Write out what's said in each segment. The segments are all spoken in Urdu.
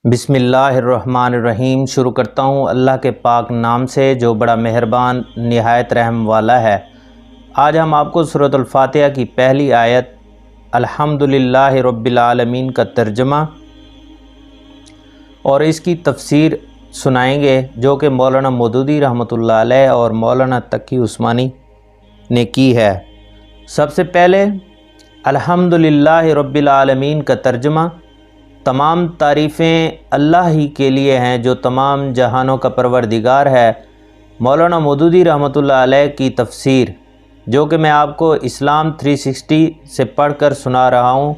بسم اللہ الرحمن الرحیم۔ شروع کرتا ہوں اللہ کے پاک نام سے جو بڑا مہربان نہایت رحم والا ہے۔ آج ہم آپ کو سورۃ الفاتحہ کی پہلی آیت الحمدللہ رب العالمین کا ترجمہ اور اس کی تفسیر سنائیں گے جو کہ مولانا مودودی رحمۃ اللہ علیہ اور مولانا تقی عثمانی نے کی ہے۔ سب سے پہلے الحمدللہ رب العالمین کا ترجمہ۔ تمام تعریفیں اللہ ہی کے لیے ہیں جو تمام جہانوں کا پروردگار ہے۔ مولانا مودودی رحمۃ اللہ علیہ کی تفسیر جو کہ میں آپ کو اسلام 360 سے پڑھ کر سنا رہا ہوں،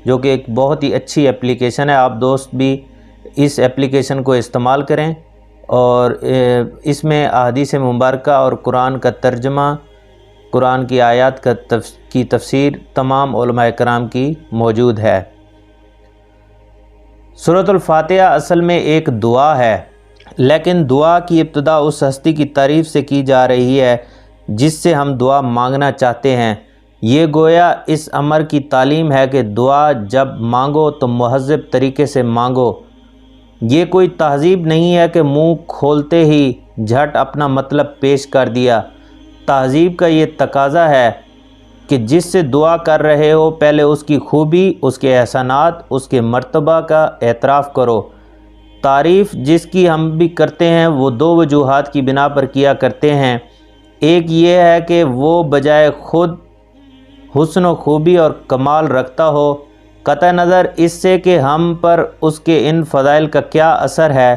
جو کہ ایک بہت ہی اچھی اپلیکیشن ہے۔ آپ دوست بھی اس اپلیکیشن کو استعمال کریں اور اس میں احادیث مبارکہ اور قرآن کا ترجمہ، قرآن کی آیات کی تفسیر تمام علماء کرام کی موجود ہے۔ سورۃ الفاتحہ اصل میں ایک دعا ہے، لیکن دعا کی ابتدا اس ہستی کی تعریف سے کی جا رہی ہے جس سے ہم دعا مانگنا چاہتے ہیں۔ یہ گویا اس امر کی تعلیم ہے کہ دعا جب مانگو تو مہذب طریقے سے مانگو۔ یہ کوئی تہذیب نہیں ہے کہ منہ کھولتے ہی جھٹ اپنا مطلب پیش کر دیا۔ تہذیب کا یہ تقاضا ہے کہ جس سے دعا کر رہے ہو پہلے اس کی خوبی، اس کے احسانات، اس کے مرتبہ کا اعتراف کرو۔ تعریف جس کی ہم بھی کرتے ہیں وہ دو وجوہات کی بنا پر کیا کرتے ہیں۔ ایک یہ ہے کہ وہ بجائے خود حسن و خوبی اور کمال رکھتا ہو، قطع نظر اس سے کہ ہم پر اس کے ان فضائل کا کیا اثر ہے۔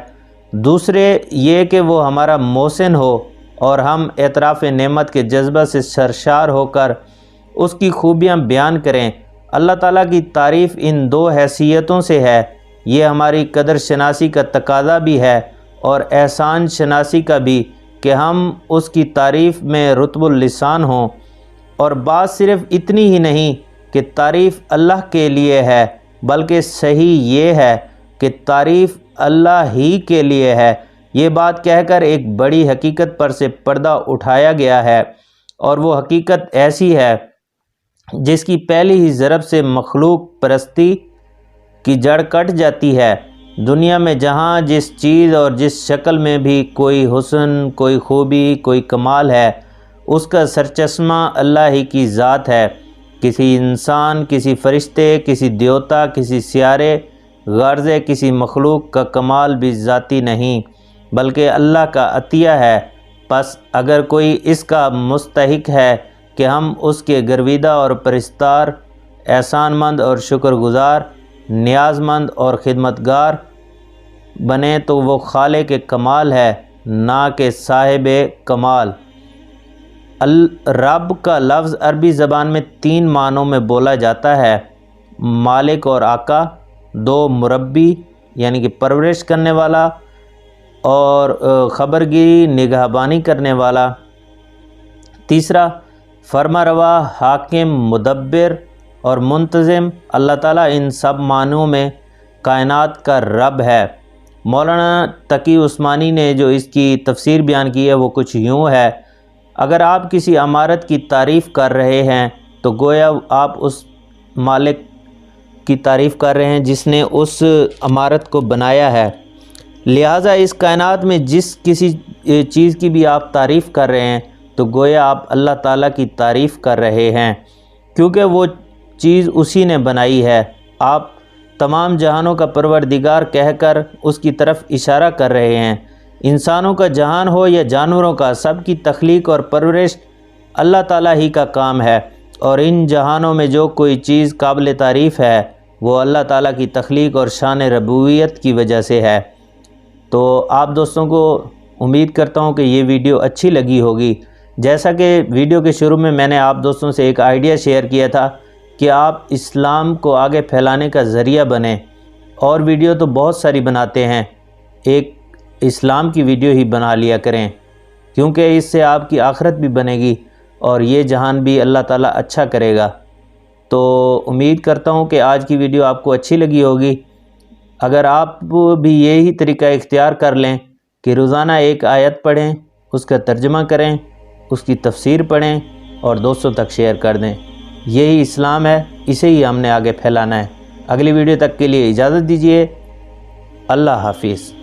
دوسرے یہ کہ وہ ہمارا محسن ہو اور ہم اعتراف نعمت کے جذبہ سے سرشار ہو کر اس کی خوبیاں بیان کریں۔ اللہ تعالیٰ کی تعریف ان دو حیثیتوں سے ہے۔ یہ ہماری قدر شناسی کا تقاضا بھی ہے اور احسان شناسی کا بھی کہ ہم اس کی تعریف میں رطب اللسان ہوں۔ اور بات صرف اتنی ہی نہیں کہ تعریف اللہ کے لیے ہے، بلکہ صحیح یہ ہے کہ تعریف اللہ ہی کے لیے ہے۔ یہ بات کہہ کر ایک بڑی حقیقت پر سے پردہ اٹھایا گیا ہے، اور وہ حقیقت ایسی ہے جس کی پہلی ہی ضرب سے مخلوق پرستی کی جڑ کٹ جاتی ہے۔ دنیا میں جہاں جس چیز اور جس شکل میں بھی کوئی حسن، کوئی خوبی، کوئی کمال ہے، اس کا سرچشمہ اللہ ہی کی ذات ہے۔ کسی انسان، کسی فرشتے، کسی دیوتا، کسی سیارے غرضے کسی مخلوق کا کمال بھی ذاتی نہیں بلکہ اللہ کا عطیہ ہے۔ پس اگر کوئی اس کا مستحق ہے کہ ہم اس کے گرویدہ اور پرستار، احسان مند اور شکر گزار، نیاز مند اور خدمتگار بنیں تو وہ خالق کمال ہے، نہ کہ صاحب کمال۔ رب کا لفظ عربی زبان میں 3 معنوں میں بولا جاتا ہے: مالک اور آقا، 2 مربی یعنی کہ پرورش کرنے والا، اور خبرگیری نگہبانی کرنے والا، تیسرا فرما روا، حاکم، مدبر اور منتظم۔ اللہ تعالیٰ ان سب معنوں میں کائنات کا رب ہے۔ مولانا تقی عثمانی نے جو اس کی تفسیر بیان کی ہے وہ کچھ یوں ہے: اگر آپ کسی عمارت کی تعریف کر رہے ہیں تو گویا آپ اس مالک کی تعریف کر رہے ہیں جس نے اس عمارت کو بنایا ہے۔ لہٰذا اس کائنات میں جس کسی چیز کی بھی آپ تعریف کر رہے ہیں تو گویا آپ اللہ تعالیٰ کی تعریف کر رہے ہیں، کیونکہ وہ چیز اسی نے بنائی ہے۔ آپ تمام جہانوں کا پروردگار کہہ کر اس کی طرف اشارہ کر رہے ہیں۔ انسانوں کا جہان ہو یا جانوروں کا، سب کی تخلیق اور پرورش اللہ تعالیٰ ہی کا کام ہے، اور ان جہانوں میں جو کوئی چیز قابل تعریف ہے وہ اللہ تعالیٰ کی تخلیق اور شان ربوبیت کی وجہ سے ہے۔ تو آپ دوستوں کو امید کرتا ہوں کہ یہ ویڈیو اچھی لگی ہوگی۔ جیسا کہ ویڈیو کے شروع میں نے آپ دوستوں سے ایک آئیڈیا شیئر کیا تھا کہ آپ اسلام کو آگے پھیلانے کا ذریعہ بنیں، اور ویڈیو تو بہت ساری بناتے ہیں، ایک اسلام کی ویڈیو ہی بنا لیا کریں، کیونکہ اس سے آپ کی آخرت بھی بنے گی اور یہ جہان بھی اللہ تعالیٰ اچھا کرے گا۔ تو امید کرتا ہوں کہ آج کی ویڈیو آپ کو اچھی لگی ہوگی۔ اگر آپ بھی یہی طریقہ اختیار کر لیں کہ روزانہ ایک آیت پڑھیں، اس کا ترجمہ کریں، اس کی تفسیر پڑھیں اور دوستوں تک شیئر کر دیں، یہی اسلام ہے، اسے ہی ہم نے آگے پھیلانا ہے۔ اگلی ویڈیو تک کے لیے اجازت دیجیے۔ اللہ حافظ۔